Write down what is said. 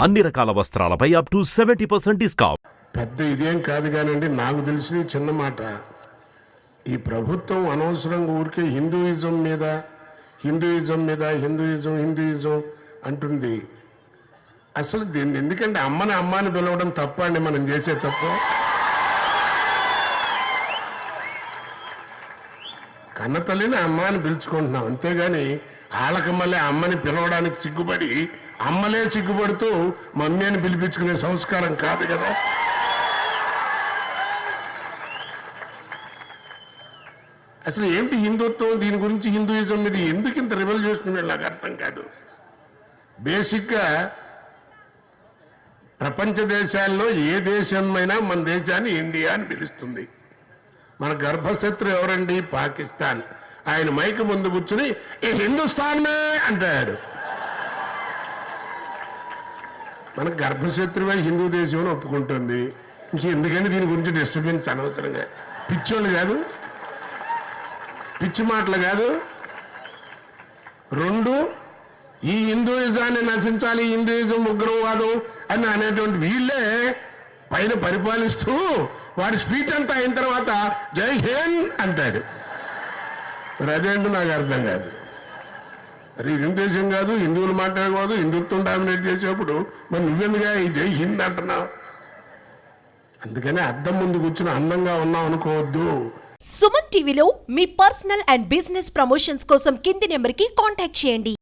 అన్ని రకాల వస్త్రాలపై up to 70% discount. పెద్ద ఇదేం కాదు కానండి, నాకు తెలిసిన చిన్న మాట. ఈ ప్రభుత్వం అనవసరంగా ఊరికే హిందూయిజం మీద అంటుంది. అసలు దీన్ని ఎందుకంటే అమ్మని పిలవడం తప్ప అండి, మనం చేసే తప్పు. కన్న తల్లిని అమ్మ అని పిలుచుకుంటున్నాం, అంతేగాని వాళ్ళకి మళ్ళీ అమ్మని పిలవడానికి సిగ్గుపడి అమ్మలే సిగ్గుపడుతూ మమ్మీ అని పిలిపించుకునే సంస్కారం కాదు కదా. అసలు ఏంటి హిందుత్వం, దీని గురించి హిందూయిజం మీద ఎందుకు ఇంత రిబల్ చేస్తున్నారు నాకు అర్థం కాదు. బేసిక్గా ప్రపంచ దేశాల్లో ఏ దేశమైనా మన దేశాన్ని ఇండియా అని పిలుస్తుంది. మన గర్భశత్రు ఎవరండి? పాకిస్తాన్. ఆయన మైక్ ముందు కూర్చుని ఈ హిందుస్థాన్మే అంటాడు. మన గర్భశత్రువే హిందూ దేశం అని ఒప్పుకుంటుంది. ఇంకెందుకని దీని గురించి డిస్టర్బెన్స్ అనవసరంగా. పిచ్చోళ్ళు కాదు, పిచ్చి మాటలు కాదు. రెండు, ఈ హిందూయిజాన్ని నశించాలి, హిందూయిజం ఉగ్రవాదం అని అనేటువంటి వీళ్ళే పైన పరిపాలిస్తూ వాడి స్పీచ్ అంతా అయిన తర్వాత జై హింద్ అంటాడు. మరి అదేంటో నాకు అర్థం కాదు. మరి ఇది దేశం కాదు, హిందువులు మాట్లాడకూడదు, హిందుత్వం డామినేట్ చేసేప్పుడు మరి నువ్వెందుగా ఈ జై హింద్ అంటున్నావు? అందుకని అద్దం ముందు కూర్చుని అందంగా ఉన్నావు అనుకోవద్దు. సుమన్ టీవీలో మీ పర్సనల్ అండ్ బిజినెస్ ప్రమోషన్స్ కోసం కింది నెంబర్కి కాంటాక్ట్ చేయండి.